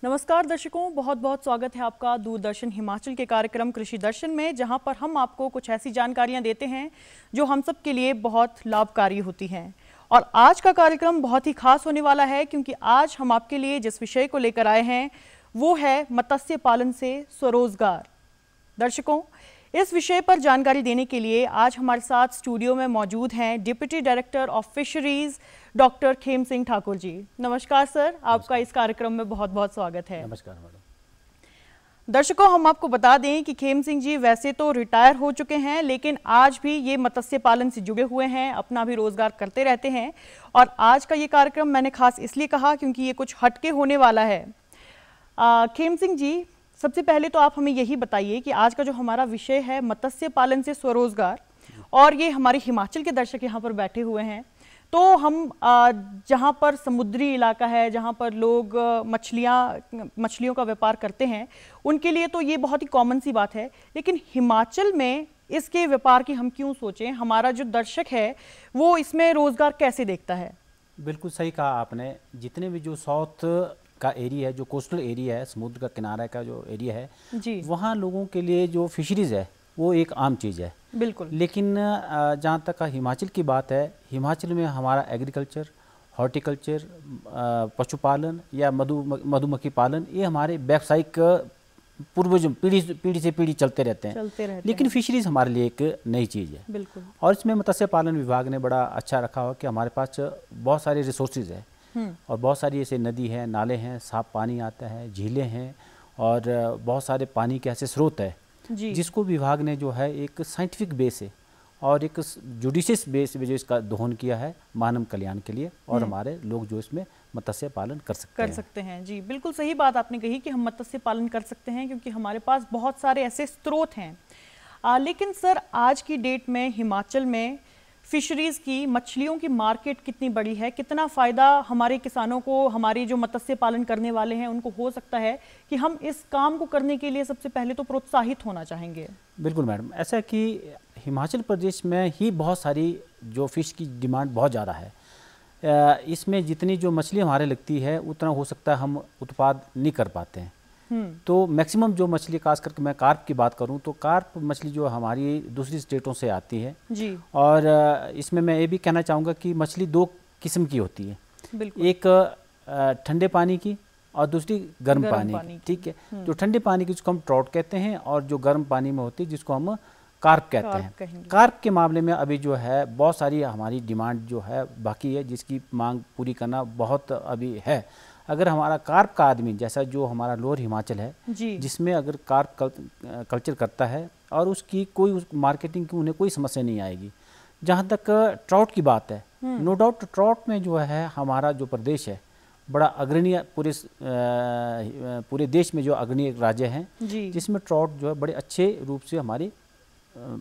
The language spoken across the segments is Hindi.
नमस्कार दर्शकों, बहुत बहुत स्वागत है आपका दूरदर्शन हिमाचल के कार्यक्रम कृषि दर्शन में, जहां पर हम आपको कुछ ऐसी जानकारियां देते हैं जो हम सब के लिए बहुत लाभकारी होती हैं। और आज का कार्यक्रम बहुत ही खास होने वाला है, क्योंकि आज हम आपके लिए जिस विषय को लेकर आए हैं वो है मत्स्य पालन से स्वरोजगार। दर्शकों, इस विषय पर जानकारी देने के लिए आज हमारे साथ स्टूडियो में मौजूद हैं deputy director of fisheries doctor Khem Singh Thakur ji. नमस्कार सर, आपका इस कार्यक्रम में बहुत बहुत स्वागत है। नमस्कार मैडम। दर्शकों, हम आपको बता दें कि खेम सिंह जी वैसे तो रिटायर हो चुके हैं, लेकिन आज भी ये मत्स्य पालन से जुड़े हुए हैं, अपना भी रोजगार करते रहते हैं। और आज का ये कार्यक्रम मैंने खास इसलिए कहा क्योंकि ये कुछ हटके होने वाला है। खेम सिंह जी, सबसे पहले तो आप हमें यही बताइए कि आज का जो हमारा विषय है मत्स्य पालन से स्वरोजगार, और ये हमारे हिमाचल के दर्शक यहाँ पर बैठे हुए हैं, तो हम जहाँ पर समुद्री इलाका है, जहाँ पर लोग मछलियों का व्यापार करते हैं, उनके लिए तो ये बहुत ही कॉमन सी बात है। लेकिन हिमाचल में इसके व्यापार की हम क्यों सोचें? हमारा जो दर्शक है वो इसमें रोजगार कैसे देखता है? बिल्कुल सही कहा आपने। जितने भी जो साउथ का एरिया है, जो कोस्टल एरिया है, समुद्र का किनारा का जो एरिया है जी, वहाँ लोगों के लिए जो फिशरीज है वो एक आम चीज़ है। बिल्कुल। लेकिन जहाँ तक हिमाचल की बात है, हिमाचल में हमारा एग्रीकल्चर, हॉर्टिकल्चर, पशुपालन या मधुमक्खी पालन, ये हमारे व्यावसायिक पूर्वजों पीढ़ी से पीढ़ी चलते रहते हैं। लेकिन फिशरीज हमारे लिए एक नई चीज़ है। बिल्कुल। और इसमें मत्स्य पालन विभाग ने बड़ा अच्छा रखा हो कि हमारे पास बहुत सारे रिसोर्सेज है और बहुत सारी ऐसे नदी हैं, नाले हैं, साफ पानी आता है, झीलें हैं और बहुत सारे पानी के ऐसे स्रोत है जिसको विभाग ने जो है एक साइंटिफिक बेस है और एक जुडिशियस बेस पे जो इसका दोहन किया है मानव कल्याण के लिए, और हमारे लोग जो इसमें मत्स्य पालन कर सकते हैं। जी, बिल्कुल सही बात आपने कही कि हम मत्स्य पालन कर सकते हैं क्योंकि हमारे पास बहुत सारे ऐसे स्रोत हैं। लेकिन सर, आज की डेट में हिमाचल में फिशरीज की, मछलियों की मार्केट कितनी बड़ी है? कितना फ़ायदा हमारे किसानों को, हमारे जो मत्स्य पालन करने वाले हैं उनको हो सकता है कि हम इस काम को करने के लिए सबसे पहले तो प्रोत्साहित होना चाहेंगे? बिल्कुल मैडम, ऐसा कि हिमाचल प्रदेश में ही बहुत सारी जो फ़िश की डिमांड बहुत ज़्यादा है। इसमें जितनी जो मछली हमारे लगती है उतना हो सकता है हम उत्पाद नहीं कर पाते हैं। तो मैक्सिमम जो मछली, खास करके मैं कार्प की बात करूं तो कार्प मछली जो हमारी दूसरी स्टेटों से आती है जी। और इसमें मैं ये भी कहना चाहूँगा कि मछली दो किस्म की होती है, एक ठंडे पानी की और दूसरी गर्म पानी की। ठीक है, जो ठंडे पानी की जिसको हम ट्राउट कहते हैं और जो गर्म पानी में होती है जिसको हम कार्प कहते हैं। कार्प के मामले में अभी जो है बहुत सारी हमारी डिमांड जो है बाकी है, जिसकी मांग पूरी करना बहुत अभी है। अगर हमारा कार्प का आदमी, जैसा जो हमारा लोअर हिमाचल है जिसमें अगर कार्प कल्चर करता है और उसकी कोई उस मार्केटिंग की उन्हें कोई समस्या नहीं आएगी। जहाँ तक ट्राउट की बात है, नो डाउट ट्राउट में जो है हमारा जो प्रदेश है बड़ा अग्रणीय, पूरे देश में जो अग्रणीय राज्य हैं जिसमें ट्राउट जो है बड़े अच्छे रूप से हमारी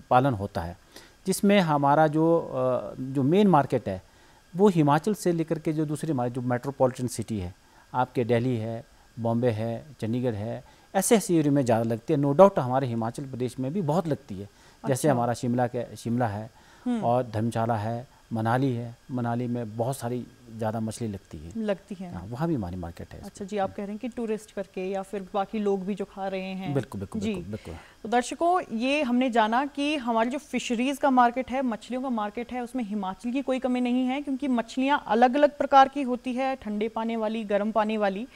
पालन होता है। जिसमें हमारा जो मेन मार्केट है वो हिमाचल से लेकर के जो दूसरे हमारे जो मेट्रोपॉलिटन सिटी है, आपके दिल्ली है, बॉम्बे है, चंडीगढ़ है, ऐसे एरिया में ज़्यादा लगती है। नो डाउट हमारे हिमाचल प्रदेश में भी बहुत लगती है। जैसे हमारा शिमला है और धर्मशाला है, मनाली है, मनाली में बहुत सारी ज़्यादा मछली लगती है। हाँ, वहाँ भी हमारी मार्केट है। अच्छा जी, आप कह रहे हैं कि टूरिस्ट करके या फिर बाकी लोग भी जो खा रहे हैं। बिल्कुल जी। बिल्कुल। तो दर्शकों, ये हमने जाना कि हमारी जो फिशरीज का मार्केट है, मछलियों का मार्केट है, उसमें हिमाचल की कोई कमी नहीं है, क्योंकि मछलियाँ अलग अलग प्रकार की होती है, ठंडे पानी वाली, गर्म पानी वाली।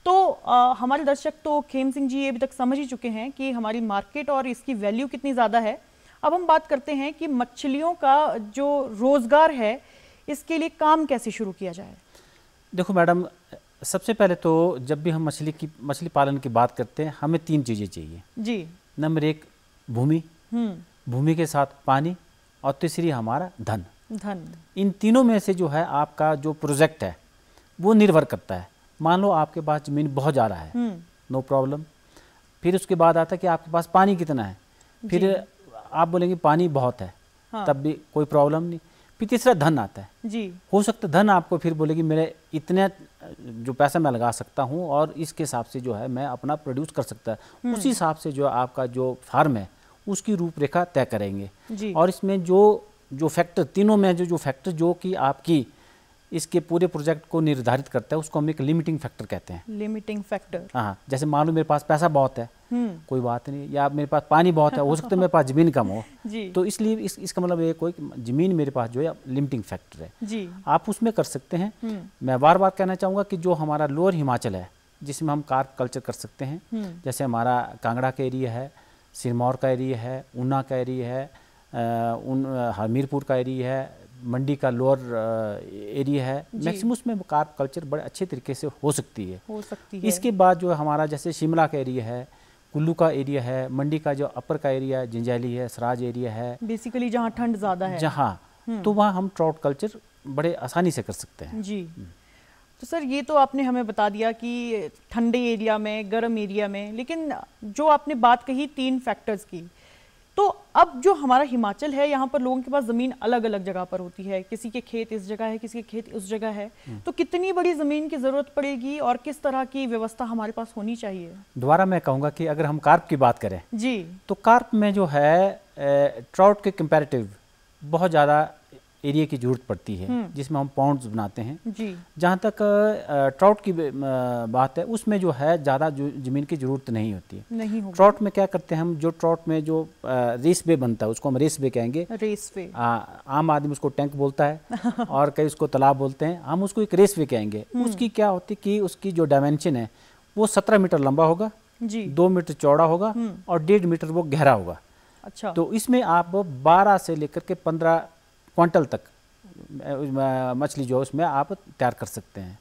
तो हमारे दर्शक तो खेम सिंह जी अभी तक समझ ही चुके हैं कि हमारी मार्केट और इसकी वैल्यू कितनी ज़्यादा है। अब हम बात करते हैं कि मछलियों का जो रोज़गार है, इसके लिए काम कैसे शुरू किया जाए? देखो मैडम, सबसे पहले तो जब भी हम मछली पालन की बात करते हैं, हमें 3 चीज़ें चाहिए जी। नंबर 1 भूमि, भूमि के साथ पानी, और तीसरी हमारा धन। इन तीनों में से जो है आपका जो प्रोजेक्ट है वो निर्भर करता है। मान लो आपके पास ज़मीन बहुत ज़्यादा है, नो प्रॉब्लम। फिर उसके बाद आता है कि आपके पास पानी कितना है, फिर आप बोलेंगे पानी बहुत है, तब भी कोई प्रॉब्लम नहीं। फिर तीसरा धन आता है जी। हो सकता है धन आपको फिर बोलेगी मेरे इतने जो पैसा मैं लगा सकता हूँ और इसके हिसाब से जो है मैं अपना प्रोड्यूस कर सकता है, उसी हिसाब से जो आपका जो फार्म है उसकी रूपरेखा तय करेंगे जी। और इसमें जो फैक्टर, तीनों में जो फैक्टर जो कि आपकी इसके पूरे प्रोजेक्ट को निर्धारित करता है, उसको हम एक लिमिटिंग फैक्टर कहते हैं। लिमिटिंग फैक्टर, हाँ, जैसे मान लो मेरे पास पैसा बहुत है, कोई बात नहीं, या मेरे पास पानी बहुत है, हो सकता है मेरे पास ज़मीन कम हो जी। तो इसलिए इसका मतलब ये कोई ज़मीन मेरे पास जो है लिमिटिंग फैक्टर है जी। आप उसमें कर सकते हैं। मैं बार बार कहना चाहूँगा कि जो हमारा लोअर हिमाचल है जिसमें हम कार्प कल्चर कर सकते हैं, जैसे हमारा कांगड़ा का एरिया है, सिरमौर का एरिया है, ऊना का एरिया है, हमीरपुर का एरिया है, मंडी का लोअर एरिया है, मैक्सिमम उसमें कार्प कल्चर बड़े अच्छे तरीके से हो सकती है। इसके बाद जो हमारा जैसे शिमला का एरिया है, कुल्लू का एरिया है, मंडी का जो अपर का एरिया है, जंजैली है, सराज एरिया है, बेसिकली जहाँ ठंड ज़्यादा है, जहाँ तो वहाँ हम ट्राउट कल्चर बड़े आसानी से कर सकते हैं जी। तो सर ये तो आपने हमें बता दिया कि ठंडे एरिया में, गर्म एरिया में, लेकिन जो आपने बात कही 3 फैक्टर्स की, तो अब जो हमारा हिमाचल है यहाँ पर लोगों के पास ज़मीन अलग अलग जगह पर होती है, किसी के खेत इस जगह है, किसी के खेत उस जगह है, तो कितनी बड़ी ज़मीन की ज़रूरत पड़ेगी और किस तरह की व्यवस्था हमारे पास होनी चाहिए? दोबारा मैं कहूँगा कि अगर हम कार्प की बात करें जी, तो कार्प में जो है ट्राउट के कंपैरेटिव बहुत ज़्यादा एरिया की जरूरत पड़ती है, जिसमें हम पॉन्ड्स बनाते हैं जी। जहाँ तक ट्राउट की बात है उसमें जो है ज़्यादा ज़मीन की ज़रूरत नहीं होती है। ट्राउट में क्या करते हैं हम, जो ट्राउट में जो रेस बे बनता है उसको हम रेस बे कहेंगे। रेस बे आम आदमी उसको टैंक बोलता है और कई उसको तालाब बोलते हैं, हम उसको एक रेस बे कहेंगे। उसकी क्या होती है कि उसकी जो डायमेंशन है वो 17 मीटर लंबा होगा जी, 2 मीटर चौड़ा होगा और 1.5 मीटर वो गहरा होगा। अच्छा, तो इसमें आप 12 से लेकर के 15 क्विंटल तक मछली जो उसमें आप तैयार कर सकते हैं।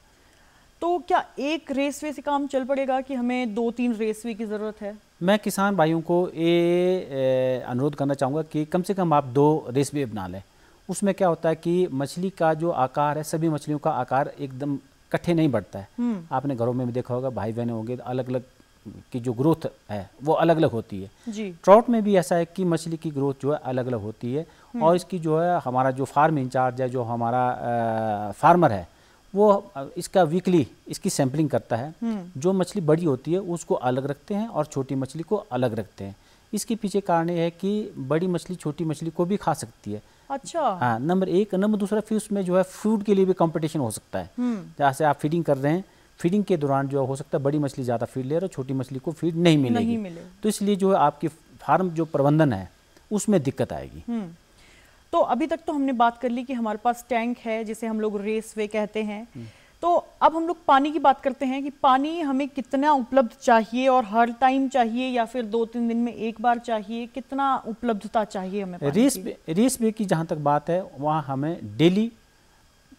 तो क्या एक रेसवे से काम चल पड़ेगा कि हमें 2-3 रेसवे की ज़रूरत है? मैं किसान भाइयों को ये अनुरोध करना चाहूँगा कि कम से कम आप 2 रेसवे बना लें। उसमें क्या होता है कि मछली का जो आकार है, सभी मछलियों का आकार एकदम इकट्ठे नहीं बढ़ता है। आपने घरों में भी देखा होगा, भाई बहन होंगे, अलग अलग की जो ग्रोथ है वो अलग अलग होती है जी। ट्राउट में भी ऐसा है कि मछली की ग्रोथ जो है अलग अलग होती है और इसकी जो है हमारा जो फार्म इंचार्ज है, जो हमारा फार्मर है, वो इसका वीकली इसकी सैंपलिंग करता है। जो मछली बड़ी होती है उसको अलग रखते हैं और छोटी मछली को अलग रखते हैं। इसके पीछे कारण ये है कि बड़ी मछली छोटी मछली को भी खा सकती है। अच्छा, हाँ, नंबर 1। नंबर दूसरा, फिर उसमें जो है फूड के लिए भी कंपटीशन हो सकता है। जैसे आप फीडिंग कर रहे हैं, फीडिंग के दौरान जो हो सकता है बड़ी मछली ज़्यादा फीड ले और छोटी मछली को फीड नहीं मिलेगी, तो इसलिए जो है आपकी फार्म जो प्रबंधन है उसमें दिक्कत आएगी। तो अभी तक तो हमने बात कर ली कि हमारे पास टैंक है जिसे हम लोग रेसवे कहते हैं, तो अब हम लोग पानी की बात करते हैं कि पानी हमें कितना उपलब्ध चाहिए और हर टाइम चाहिए या फिर 2-3 दिन में एक बार चाहिए, कितना उपलब्धता चाहिए हमें पानी? रेसवे की जहाँ तक बात है वहाँ हमें डेली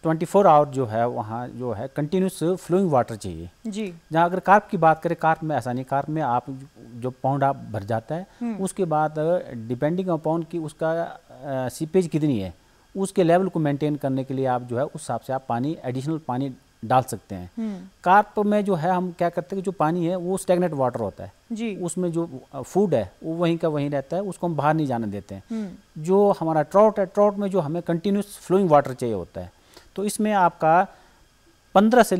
24 आवर जो है वहाँ जो है कंटिन्यूस फ्लोइंग वाटर चाहिए जी। जहाँ अगर कार्प की बात करें, कार्प में ऐसा नहीं, कार्प में आप जो पाउंड आप भर जाता है उसके बाद डिपेंडिंग अपॉन कि उसका सीपेज कितनी है, उसके लेवल को मेंटेन करने के लिए आप जो है उस हिसाब से आप पानी एडिशनल पानी डाल सकते हैं। कार्प में जो है हम क्या करते हैं कि जो पानी है वो स्टैग्नेंट वाटर होता है जी। उसमें जो फूड है वो वहीं का वहीं रहता है, उसको हम बाहर नहीं जाने देते हैं। जो हमारा ट्राउट है, ट्राउट में जो हमें कंटिन्यूस फ्लोइंग वाटर चाहिए होता है, तो इसमें आपका 10 से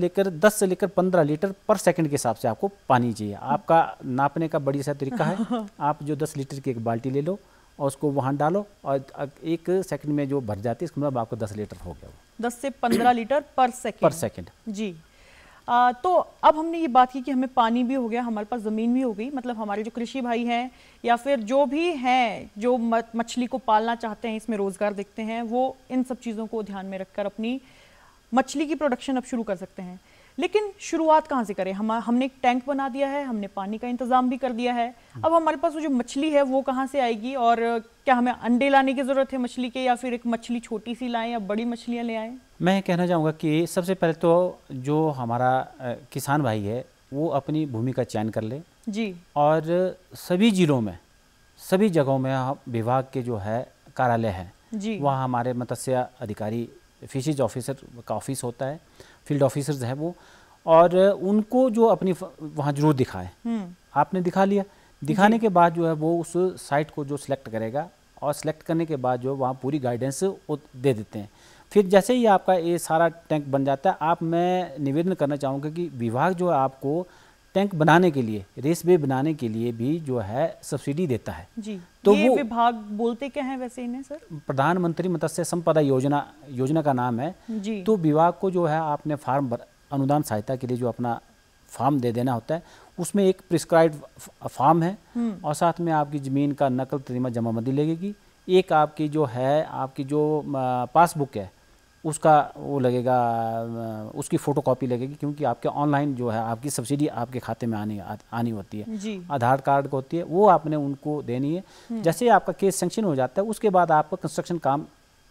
लेकर 15 लीटर पर सेकंड के हिसाब से आपको पानी चाहिए। आपका नापने का बड़ी सा तरीका है, आप जो 10 लीटर की एक बाल्टी ले लो और उसको वहाँ डालो और 1 सेकंड में जो भर जाती है इसके मतलब आपको 10 लीटर हो गया। 10 से 15 लीटर पर सेकंड जी। तो अब हमने ये बात की कि हमें पानी भी हो गया, हमारे पास ज़मीन भी हो गई, मतलब हमारे जो कृषि भाई हैं या फिर जो भी हैं जो मछली को पालना चाहते हैं, इसमें रोज़गार देखते हैं, वो इन सब चीज़ों को ध्यान में रखकर अपनी मछली की प्रोडक्शन अब शुरू कर सकते हैं। लेकिन शुरुआत कहाँ से करें? हमने एक टैंक बना दिया है, हमने पानी का इंतज़ाम भी कर दिया है, अब हमारे पास वो जो मछली है वो कहाँ से आएगी? और क्या हमें अंडे लाने की ज़रूरत है मछली के, या फिर एक मछली छोटी सी लाएं या बड़ी मछलियाँ ले आएँ? मैं कहना चाहूँगा कि सबसे पहले तो जो हमारा किसान भाई है वो अपनी भूमि का चयन कर ले जी। और सभी जिलों में, सभी जगहों में विभाग के जो है कार्यालय है जी, वहाँ हमारे मत्स्य अधिकारी, फिशेज ऑफिसर का ऑफिस होता है, फील्ड ऑफिसर्स है वो, और उनको जो अपनी वहाँ जरूर दिखाए। आपने दिखा लिया, दिखाने के बाद जो है वो उस साइट को जो सिलेक्ट करेगा और सिलेक्ट करने के बाद जो वहाँ पूरी गाइडेंस दे देते हैं। फिर जैसे ही आपका ये सारा टैंक बन जाता है, मैं निवेदन करना चाहूँगा कि विभाग जो है आपको टैंक बनाने के लिए, रेसवे बनाने के लिए भी जो है सब्सिडी देता है जी। तो ये वो विभाग बोलते क्या है वैसे इन्हें सर? प्रधानमंत्री मत्स्य संपदा योजना का नाम है जी। तो विभाग को जो है आपने फार्म अनुदान सहायता के लिए जो अपना फार्म दे देना होता है, उसमें एक प्रिस्क्राइब्ड फार्म है और साथ में आपकी ज़मीन का नकल तरीमा जमाबंदी लगेगी, एक आपकी जो है आपकी जो पासबुक है उसका वो लगेगा, उसकी फ़ोटोकॉपी लगेगी क्योंकि आपके ऑनलाइन जो है आपकी सब्सिडी आपके खाते में आनी होती है जी। आधार कार्ड को होती है, वो आपने उनको देनी है। जैसे आपका केस सेंक्शन हो जाता है उसके बाद आपका कंस्ट्रक्शन काम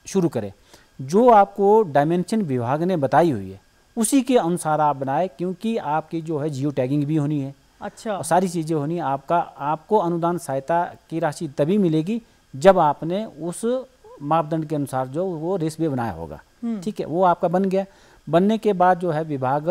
शुरू करें, जो आपको डायमेंशन विभाग ने बताई हुई है उसी के अनुसार आप बनाए, क्योंकि आपकी जो है जियो टैगिंग भी होनी है। अच्छा। और सारी चीज़ें होनी है। आपको अनुदान सहायता की राशि तभी मिलेगी जब आपने उस मापदंड के अनुसार जो वो रेसवे बनाया होगा। ठीक है, वो आपका बन गया। बनने के बाद जो है विभाग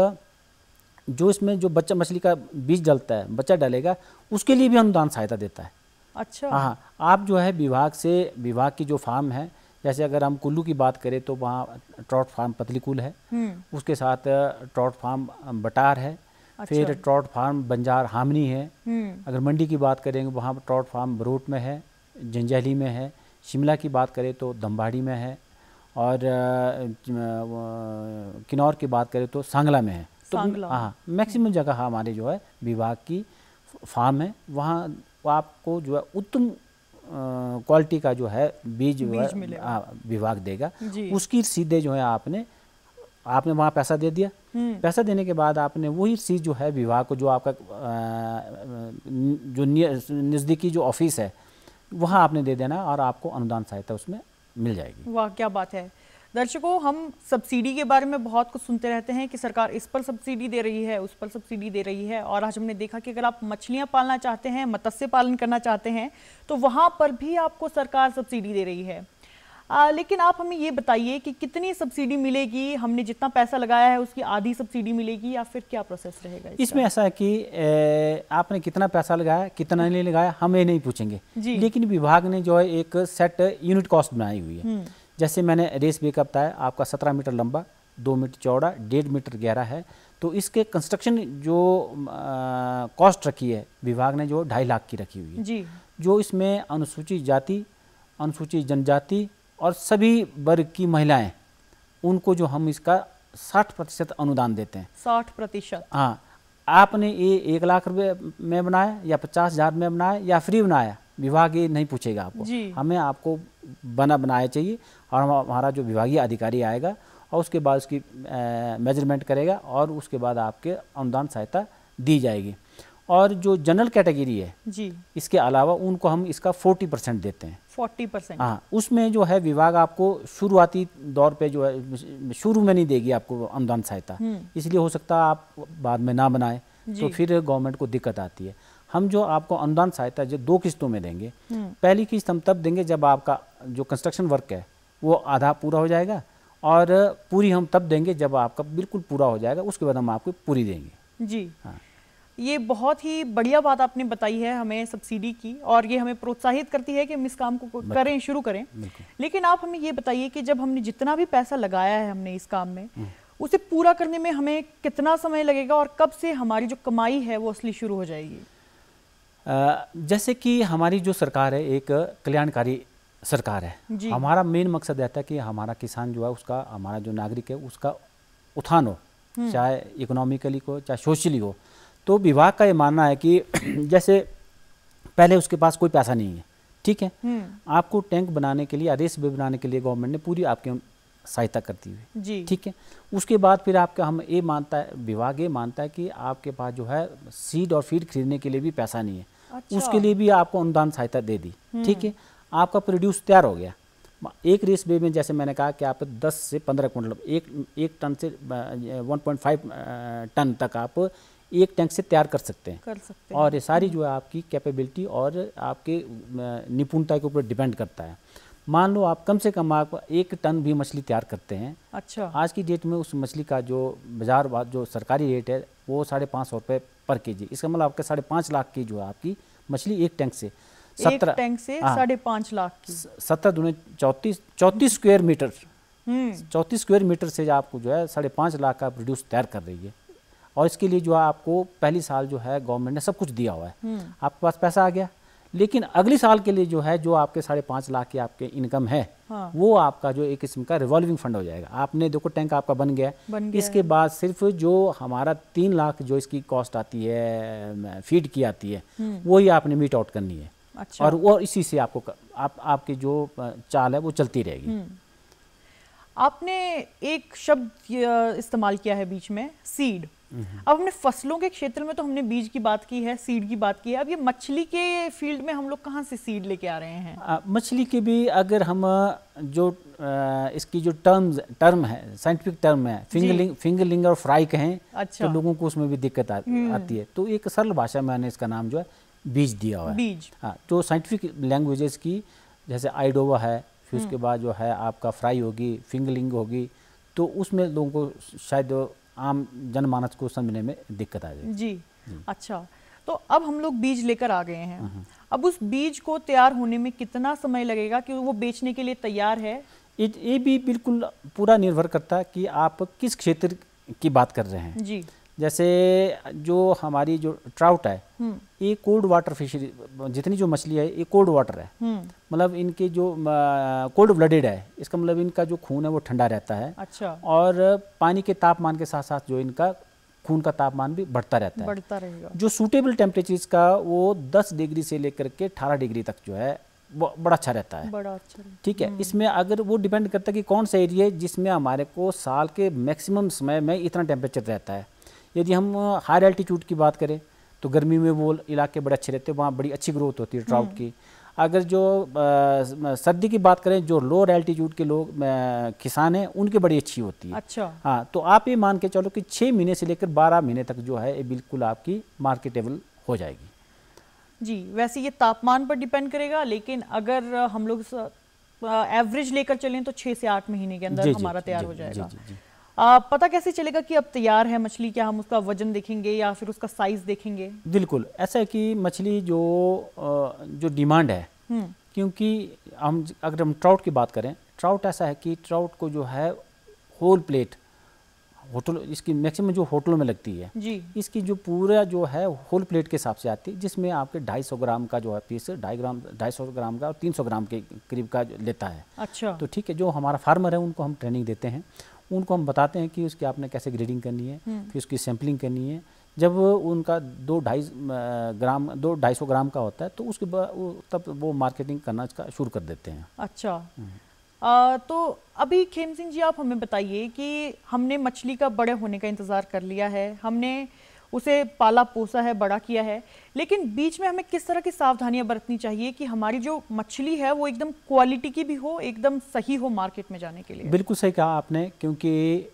जो इसमें जो बच्चा मछली का बीज डलता है, बच्चा डालेगा, उसके लिए भी अनुदान सहायता देता है। अच्छा। हाँ, आप जो है विभाग की जो फार्म है, जैसे अगर हम कुल्लू की बात करें तो वहाँ ट्रॉट फार्म पतलीकुल है, उसके साथ ट्रॉट फार्म बटार है। अच्छा। फिर ट्रॉट फार्म बंजार हामनी है। अगर मंडी की बात करेंगे वहाँ ट्रॉट फार्म बरूट में है, जंजैहली में है। शिमला की बात करें तो दम्बाड़ी में है और किन्नौर की बात करें तो सांगला में है। तो हाँ, मैक्सिमम जगह हमारे जो है विभाग की फार्म है, वहाँ आपको जो है उत्तम क्वालिटी का जो है बीज विभाग देगा। उसकी सीधे जो है आपने वहाँ पैसा दे दिया। पैसा देने के बाद आपने वही चीज़ जो है विभाग को, जो आपका जो नज़दीकी जो ऑफिस है वहाँ आपने दे देना और आपको अनुदान सहायता उसमें मिल जाएगी। वाह, क्या बात है। दर्शकों, हम सब्सिडी के बारे में बहुत कुछ सुनते रहते हैं कि सरकार इस पर सब्सिडी दे रही है, उस पर सब्सिडी दे रही है, और आज हमने देखा कि अगर आप मछलियां पालना चाहते हैं, मत्स्य पालन करना चाहते हैं, तो वहां पर भी आपको सरकार सब्सिडी दे रही है। लेकिन आप हमें ये बताइए कि कितनी सब्सिडी मिलेगी? हमने जितना पैसा लगाया है उसकी आधी सब्सिडी मिलेगी या फिर क्या प्रोसेस रहेगा इसमें? ऐसा है कि आपने कितना पैसा लगाया, कितना नहीं लगाया, हम ये नहीं पूछेंगे, लेकिन विभाग ने जो है एक सेट यूनिट कॉस्ट बनाई हुई है। जैसे मैंने रेसवे का बताया, आपका 17 मीटर लंबा, 2 मीटर चौड़ा, 1.5 मीटर गहरा है, तो इसके कंस्ट्रक्शन जो कॉस्ट रखी है विभाग ने जो 2.5 लाख की रखी हुई है जी। जो इसमें अनुसूचित जाति, अनुसूचित जनजाति और सभी वर्ग की महिलाएं, उनको जो हम इसका 60% अनुदान देते हैं। 60%? हाँ। आपने ये 1 लाख रुपए में बनाया या 50,000 में बनाया या फ्री बनाया, विभाग ये नहीं पूछेगा आपको, हमें आपको बनाया चाहिए। और हमारा जो विभागीय अधिकारी आएगा और उसके बाद उसकी मेजरमेंट करेगा और उसके बाद आपके अनुदान सहायता दी जाएगी। और जो जनरल कैटेगरी है जी, इसके अलावा उनको हम इसका 40% देते हैं। 40%? हाँ। उसमें जो है विभाग आपको शुरुआती दौर पे जो है शुरू में नहीं देगी आपको अनुदान सहायता, इसलिए हो सकता है आप बाद में ना बनाए तो फिर गवर्नमेंट को दिक्कत आती है। हम जो आपको अनुदान सहायता जो 2 किस्तों में देंगे, पहली किस्त हम तब देंगे जब आपका जो कंस्ट्रक्शन वर्क है वो आधा पूरा हो जाएगा, और पूरी हम तब देंगे जब आपका बिल्कुल पूरा हो जाएगा, उसके बाद हम आपको पूरी देंगे जी। हाँ। ये बहुत ही बढ़िया बात आपने बताई है हमें सब्सिडी की, और ये हमें प्रोत्साहित करती है कि हम इस काम को करें, शुरू करें। लेकिन आप हमें ये बताइए कि जब हमने जितना भी पैसा लगाया है हमने इस काम में, उसे पूरा करने में हमें कितना समय लगेगा और कब से हमारी जो कमाई है वो असली शुरू हो जाएगी? जैसे कि हमारी जो सरकार है एक कल्याणकारी सरकार है। हमारा मेन मकसद रहता है कि हमारा किसान जो है उसका, हमारा जो नागरिक है उसका उत्थान हो, चाहे इकोनॉमिकली हो चाहे सोशली हो। तो विभाग का ये मानना है कि जैसे पहले उसके पास कोई पैसा नहीं है, ठीक है, आपको टैंक बनाने के लिए, रेसवे बनाने के लिए गवर्नमेंट ने पूरी आपके सहायता करती हुई, ठीक है। उसके बाद फिर आपका हम ये मानता है, विभाग ये मानता है कि आपके पास जो है सीड और फीड खरीदने के लिए भी पैसा नहीं है। अच्छा। उसके लिए भी आपको अनुदान सहायता दे दी, ठीक है। आपका प्रोड्यूस तैयार हो गया, एक रेसवे में जैसे मैंने कहा कि आप 10 से 15 क्विंटल, एक टन से 1.5 टन तक आप एक टैंक से तैयार कर सकते हैं। और ये सारी जो है आपकी कैपेबिलिटी और आपके निपुणता के ऊपर डिपेंड करता है। मान लो आप कम से कम आप 1 टन भी मछली तैयार करते हैं, अच्छा, आज की डेट में उस मछली का जो बाजार जो सरकारी रेट है वो 550 रुपये पर केजी। इसका मतलब आपके 5.5 लाख की जो है आपकी मछली एक टैंक से, 17 टैंक से 5.5 लाख की, 17 दूने 34 स्क्वायर मीटर, 34 स्क्वायर मीटर से आपको जो है 5.5 लाख का प्रोड्यूस तैयार कर रही है। और इसके लिए जो है आपको पहली साल जो है गवर्नमेंट ने सब कुछ दिया हुआ है, आपके पास पैसा आ गया, लेकिन अगली साल के लिए जो है जो आपके 5.5 लाख की आपके इनकम है, हाँ। वो आपका जो एक किस्म का रिवॉल्विंग फंड हो जाएगा। आपने देखो टैंक आपका बन गया, इसके बाद सिर्फ जो हमारा 3 लाख जो इसकी कॉस्ट आती है फीड की आती है, वही आपने मीट आउट करनी है। अच्छा। और वो इसी से आपको आपकी जो चाल है वो चलती रहेगी। आपने एक शब्द इस्तेमाल किया है बीच में, सीड। अब हमने फसलों के क्षेत्र में तो हमने बीज की बात की है, सीड की बात की है, अब ये मछली के फील्ड में हम लोग कहाँ से सीड लेके आ रहे हैं? मछली के भी अगर हम जो इसकी जो टर्म है, साइंटिफिक टर्म है, फिंगरलिंग और फ्राई कहें, अच्छा। तो लोगों को उसमें भी दिक्कत आती है, तो एक सरल भाषा में मैंने इसका नाम जो है बीज दिया हुआ है। बीज, हाँ। तो साइंटिफिक लैंग्वेजेस की जैसे आइडोवा है, फिर उसके बाद जो है आपका फ्राई होगी, फिंगरलिंग होगी, तो उसमें लोगों को शायद आम जनमानस को समझने में दिक्कत आ जाएगी। जी, अच्छा। तो अब हम लोग बीज लेकर आ गए हैं, अब उस बीज को तैयार होने में कितना समय लगेगा कि वो बेचने के लिए तैयार है? ये भी बिल्कुल पूरा निर्भर करता है कि आप किस क्षेत्र की बात कर रहे हैं। जी, जैसे जो हमारी जो ट्राउट है, ये कोल्ड वाटर फिशरी, जितनी जो मछली है ये कोल्ड वाटर है, मतलब इनके जो कोल्ड ब्लडेड है, इसका मतलब इनका जो खून है वो ठंडा रहता है। अच्छा। और पानी के तापमान के साथ साथ जो इनका खून का तापमान भी बढ़ता रहता है, बढ़ता रहेगा। जो सूटेबल टेम्परेचर का वो 10 डिग्री से लेकर के 18 डिग्री तक जो है वो बड़ा अच्छा रहता है, बड़ा अच्छा। ठीक है, इसमें अगर वो डिपेंड करता है कि कौन सा एरिया है जिसमें हमारे को साल के मैक्सिमम समय में इतना टेम्परेचर रहता है। यदि हम हाई एल्टीट्यूड की बात करें तो गर्मी में वो इलाके बड़े अच्छे रहते हैं, वहाँ बड़ी अच्छी ग्रोथ होती है ट्राउट की। अगर जो सर्दी की बात करें, जो लोअर एल्टीट्यूड के लोग किसान हैं उनकी बड़ी अच्छी होती है। अच्छा। हाँ, तो आप ये मान के चलो कि 6 महीने से लेकर 12 महीने तक जो है ये बिल्कुल आपकी मार्केटेबल हो जाएगी। जी, वैसे ये तापमान पर डिपेंड करेगा, लेकिन अगर हम लोग एवरेज लेकर चलें तो 6 से 8 महीने के अंदर हमारा तैयार हो जाएगा। जी, जी, जी। पता कैसे चलेगा कि अब तैयार है मछली? क्या हम उसका वजन देखेंगे या फिर उसका साइज देखेंगे? बिल्कुल ऐसा है कि मछली जो डिमांड है, क्योंकि अगर हम ट्राउट की बात करें, ट्राउट ऐसा है कि ट्राउट को जो है होल प्लेट होटल, इसकी मैक्सिमम जो होटलों में लगती है जी, इसकी जो पूरा जो है होल प्लेट के हिसाब से आती है, जिसमें आपके 250 ग्राम का जो है पीस 250 ग्राम का और 300 ग्राम के करीब का लेता है। अच्छा। तो ठीक है, जो हमारा फार्मर है उनको हम ट्रेनिंग देते हैं, उनको हम बताते हैं कि उसकी आपने कैसे ग्रेडिंग करनी है, फिर उसकी सैम्पलिंग करनी है। जब उनका 250 ग्राम का होता है तो उसके बाद तब वो मार्केटिंग करना इसका शुरू कर देते हैं। अच्छा। तो अभी खेम सिंह जी, आप हमें बताइए कि हमने मछली का बड़े होने का इंतज़ार कर लिया है, हमने उसे पाला पोसा है, बड़ा किया है, लेकिन बीच में हमें किस तरह की सावधानियां बरतनी चाहिए कि हमारी जो मछली है वो एकदम क्वालिटी की भी हो, एकदम सही हो मार्केट में जाने के लिए? बिल्कुल सही कहा आपने, क्योंकि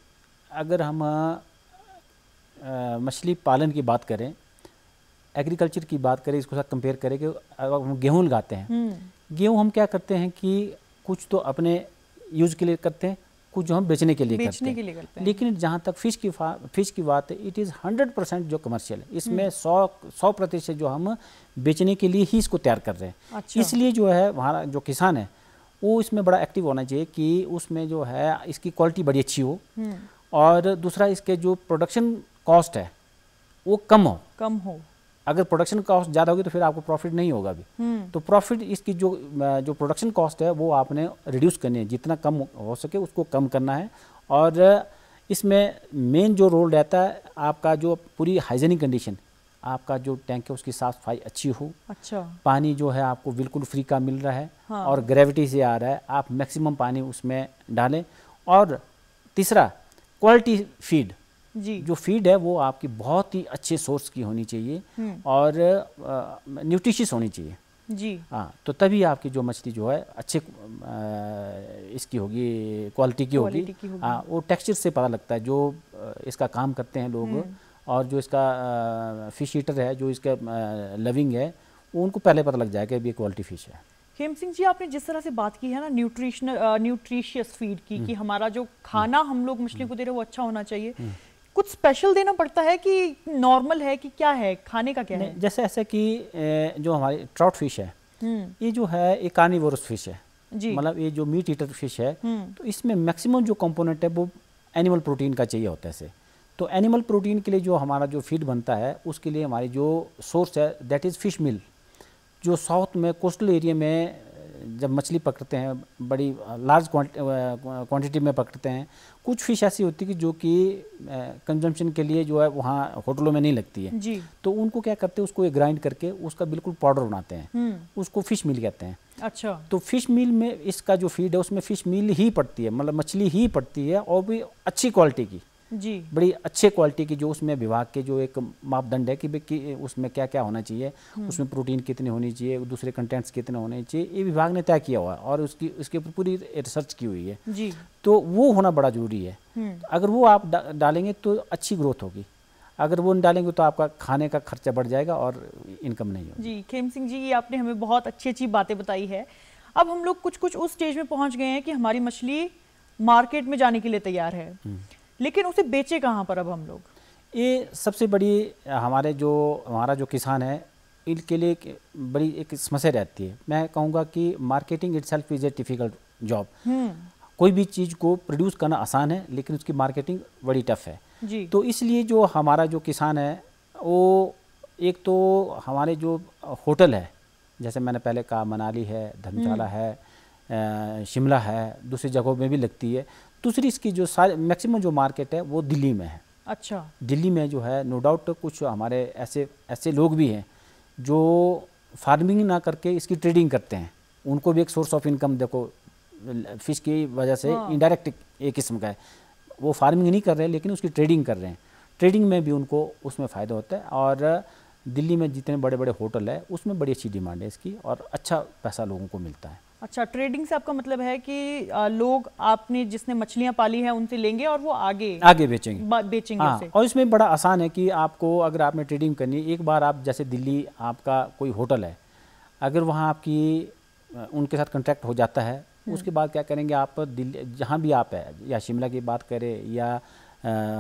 अगर हम मछली पालन की बात करें, एग्रीकल्चर की बात करें, इसको साथ कंपेयर करें कि अगर हम गेहूँ लगाते हैं, गेहूँ हम क्या करते हैं कि कुछ तो अपने यूज के लिए करते हैं, कुछ जो हम बेचने के लिए करते हैं। लेकिन जहाँ तक फिश की बात है, इट इज़ 100% जो कमर्शियल है, इसमें 100% जो हम बेचने के लिए ही इसको तैयार कर रहे हैं। अच्छा। इसलिए जो है हमारा जो किसान है वो इसमें बड़ा एक्टिव होना चाहिए कि उसमें जो है इसकी क्वालिटी बड़ी अच्छी हो, और दूसरा इसके जो प्रोडक्शन कॉस्ट है वो कम हो। अगर प्रोडक्शन कॉस्ट ज़्यादा होगी तो फिर आपको प्रॉफिट नहीं होगा भी। तो प्रॉफिट इसकी जो प्रोडक्शन कॉस्ट है वो आपने रिड्यूस करनी है, जितना कम हो सके उसको कम करना है। और इसमें मेन जो रोल रहता है आपका जो पूरी हाइजीनिक कंडीशन, आपका जो टैंक है उसकी साफ सफाई अच्छी हो। अच्छा। पानी जो है आपको बिल्कुल फ्री का मिल रहा है। हाँ। और ग्रेविटी से आ रहा है, आप मैक्सिमम पानी उसमें डालें। और तीसरा, क्वालिटी फीड जी, जो फीड है वो आपकी बहुत ही अच्छे सोर्स की होनी चाहिए और न्यूट्रिशियस होनी चाहिए जी। हाँ, तो तभी आपकी जो मछली जो है अच्छे इसकी होगी, क्वालिटी की होगी। हाँ, वो टेक्सचर से पता लगता है, जो इसका काम करते हैं लोग और जो इसका फिश ईटर है, जो इसका लविंग है, वो उनको पहले पता लग जाएगा कि ये क्वालिटी फिश है। खेम सिंह जी, आपने जिस तरह से बात की है ना न्यूट्रिशियस फीड की, कि हमारा जो खाना हम लोग मछली को दे रहे हैं वो अच्छा होना चाहिए, कुछ स्पेशल देना पड़ता है कि नॉर्मल है कि क्या है, खाने का क्या है? जैसे ऐसे कि जो हमारी ट्राउट फिश है, ये जो है ये कार्निवोरस फिश है, मतलब ये जो मीट ईटर फिश है, तो इसमें मैक्सिमम जो कंपोनेंट है वो एनिमल प्रोटीन का चाहिए होता है इसे। तो एनिमल प्रोटीन के लिए जो हमारा जो फीड बनता है उसके लिए हमारी जो सोर्स है दैट इज़ फिश मिल। जो साउथ में कोस्टल एरिया में जब मछली पकड़ते हैं बड़ी लार्ज क्वांटिटी में पकड़ते हैं, कुछ फिश ऐसी होती है कि जो कि कंजम्पशन के लिए जो है वहाँ होटलों में नहीं लगती है जी। तो उनको क्या करते हैं, उसको ग्राइंड करके उसका बिल्कुल पाउडर बनाते हैं, उसको फिश मिल कहते हैं। अच्छा। तो फिश मील में इसका जो फीड है उसमें फिश मील ही पड़ती है, मतलब मछली ही पड़ती है, और भी अच्छी क्वालिटी की जी, बड़ी अच्छे क्वालिटी की, जो उसमें विभाग के जो एक मापदंड है कि उसमें क्या क्या होना चाहिए, उसमें प्रोटीन कितनी होनी चाहिए, दूसरे कंटेंट्स कितने होने चाहिए, ये विभाग ने तय किया हुआ है और उसके ऊपर पूरी रिसर्च की हुई है जी। तो वो होना बड़ा जरूरी है। अगर वो आप डालेंगे तो अच्छी ग्रोथ होगी, अगर वो नहीं डालेंगे तो आपका खाने का खर्चा बढ़ जाएगा और इनकम नहीं होगी। जी खेम सिंह जी, ये आपने हमें बहुत अच्छी अच्छी बातें बताई है। अब हम लोग कुछ उस स्टेज में पहुंच गए हैं कि हमारी मछली मार्केट में जाने के लिए तैयार है, लेकिन उसे बेचे कहाँ पर अब हम लोग? ये सबसे बड़ी हमारा जो किसान है इनके लिए बड़ी एक समस्या रहती है। मैं कहूँगा कि marketing itself is a difficult job. कोई भी चीज़ को प्रोड्यूस करना आसान है लेकिन उसकी मार्केटिंग बड़ी टफ है जी। तो इसलिए जो हमारा जो किसान है वो एक तो हमारे जो होटल है, जैसे मैंने पहले कहा मनाली है, धर्मशाला है, शिमला है, दूसरी जगहों में भी लगती है। दूसरी इसकी जो सारे मैक्सिमम जो मार्केट है वो दिल्ली में है। अच्छा। दिल्ली में जो है नो डाउट कुछ हमारे ऐसे लोग भी हैं जो फार्मिंग ना करके इसकी ट्रेडिंग करते हैं, उनको भी एक सोर्स ऑफ इनकम देखो फिश की वजह से इनडायरेक्ट एक किस्म का है। वो फार्मिंग नहीं कर रहे हैं लेकिन उसकी ट्रेडिंग कर रहे हैं, ट्रेडिंग में भी उनको उसमें फ़ायदा होता है। और दिल्ली में जितने बड़े बड़े होटल है उसमें बड़ी अच्छी डिमांड है इसकी और अच्छा पैसा लोगों को मिलता है। अच्छा, ट्रेडिंग से आपका मतलब है कि लोग आपने जिसने मछलियां पाली हैं उनसे लेंगे और वो आगे बेचेंगे हाँ, उसे। और इसमें बड़ा आसान है कि आपको अगर आपने ट्रेडिंग करनी है, एक बार आप जैसे दिल्ली आपका कोई होटल है, अगर वहाँ आपकी उनके साथ कॉन्ट्रैक्ट हो जाता है, उसके बाद क्या करेंगे आप दिल्ली जहाँ भी आप है, या शिमला की बात करें या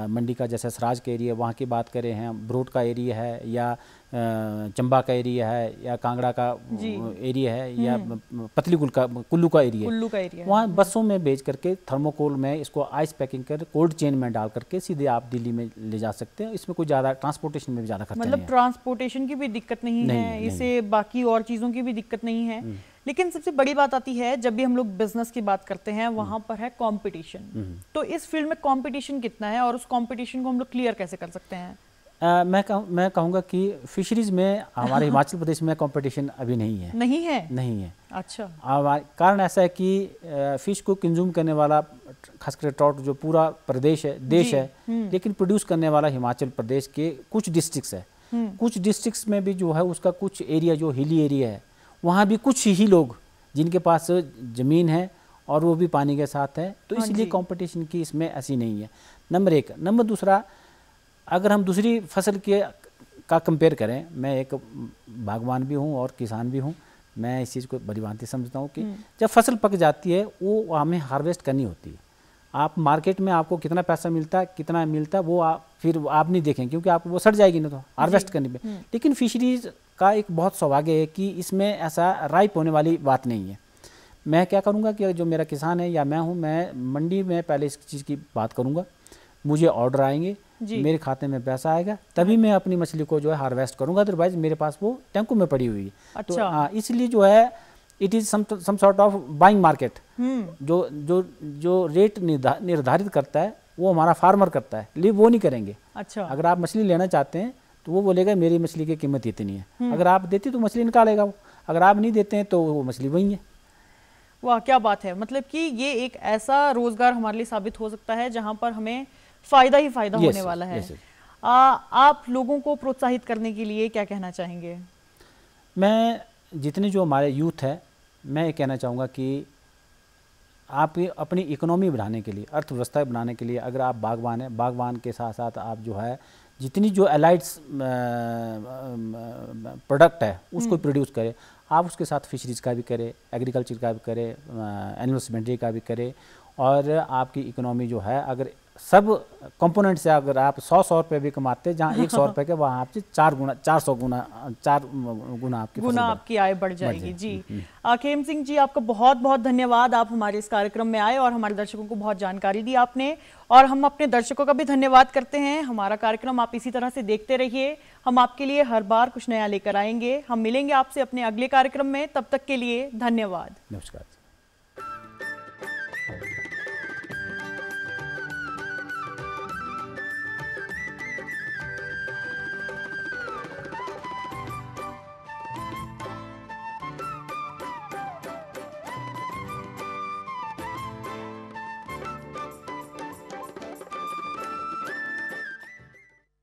मंडी का जैसे सराज का एरिया वहाँ की बात करें हैं, ब्रोड का एरिया है या चंबा का एरिया है या कांगड़ा का एरिया है या पतली कुल्लू का एरिया, वहाँ बसों में बेच करके थर्मोकोल में इसको आइस पैकिंग कर कोल्ड चेन में डाल करके सीधे आप दिल्ली में ले जा सकते हैं। इसमें कोई ज़्यादा ट्रांसपोर्टेशन में भी ज़्यादा खर्चा मतलब ट्रांसपोर्टेशन की भी दिक्कत नहीं है, इसे बाकी और चीज़ों की भी दिक्कत नहीं है। लेकिन सबसे बड़ी बात आती है जब भी हम लोग बिजनेस की बात करते हैं, वहां पर है कंपटीशन। तो इस फील्ड में कंपटीशन कितना है और उस कंपटीशन को हम लोग क्लियर कैसे कर सकते हैं? मैं कहूँगा कि फिशरीज में हमारे हिमाचल प्रदेश में कंपटीशन अभी नहीं है। नहीं है। अच्छा। कारण ऐसा है कि फिश को कंज्यूम करने वाला खासकर ट्राउट जो पूरा प्रदेश है, देश है, लेकिन प्रोड्यूस करने वाला हिमाचल प्रदेश के कुछ डिस्ट्रिक्ट्स है। कुछ डिस्ट्रिक्ट्स में भी जो है उसका कुछ एरिया जो हिली एरिया है, वहाँ भी कुछ ही लोग जिनके पास ज़मीन है और वो भी पानी के साथ है, तो इसलिए कंपटीशन की इसमें ऐसी नहीं है, नंबर एक। नंबर दूसरा, अगर हम दूसरी फसल का कंपेयर करें, मैं एक बागवान भी हूँ और किसान भी हूँ, मैं इस चीज़ को बड़ी भांति समझता हूँ कि जब फसल पक जाती है वो हमें हार्वेस्ट करनी होती है। आप मार्केट में आपको कितना पैसा मिलता है, कितना मिलता है, वो फिर आप नहीं देखें क्योंकि आपको वो सड़ जाएगी ना तो हार्वेस्ट करने में। लेकिन फिशरीज का एक बहुत सौभाग्य है कि इसमें ऐसा राइप होने वाली बात नहीं है। मैं क्या करूँगा कि जो मेरा किसान है या मैं हूँ, मैं मंडी में पहले इस चीज़ की बात करूँगा, मुझे ऑर्डर आएंगे, मेरे खाते में पैसा आएगा, तभी मैं अपनी मछली को जो है हार्वेस्ट करूँगा, अदरवाइज मेरे पास वो टैंकों में पड़ी हुई है। अच्छा। तो हाँ, इसलिए जो है it is some sort of buying market. जो रेट निर्धारित करता है वो हमारा फार्मर करता है, लेकिन वो नहीं करेंगे। अच्छा। अगर आप मछली लेना चाहते हैं तो वो बोलेगा मेरी मछली की कीमत इतनी है, अगर आप देते तो मछली निकालेगा वो, अगर आप नहीं देते हैं तो वो मछली वही है। वाह, क्या बात है। मतलब कि ये एक ऐसा रोजगार हमारे लिए साबित हो सकता है जहां पर हमें फायदा ही फायदा होने वाला है। आप लोगों को प्रोत्साहित करने के लिए क्या कहना चाहेंगे? मैं जितने जो हमारे यूथ है, मैं ये कहना चाहूँगा कि आप अपनी इकोनॉमी बढ़ाने के लिए, अर्थव्यवस्था बनाने के लिए, अगर आप बागवान हैं, बागवान के साथ साथ आप जो है जितनी जो एलाइड्स प्रोडक्ट है उसको प्रोड्यूस करें। आप उसके साथ फिशरीज का भी करें, एग्रीकल्चर का भी करें, एनिमल हस्बेंड्री का भी करें, और आपकी इकोनॉमी जो है अगर सब कंपोनेंट से अगर आप 100 रुपये भी कमाते हैं, जहाँ 100 रुपये के वहाँ आपसे 4 गुना आपकी आय बढ़ जाएगी। जी खेम सिंह जी, आपका बहुत बहुत धन्यवाद। आप हमारे इस कार्यक्रम में आए और हमारे दर्शकों को बहुत जानकारी दी आपने, और हम अपने दर्शकों का भी धन्यवाद करते हैं। हमारा कार्यक्रम आप इसी तरह से देखते रहिए, हम आपके लिए हर बार कुछ नया लेकर आएंगे। हम मिलेंगे आपसे अपने अगले कार्यक्रम में, तब तक के लिए धन्यवाद। नमस्कार।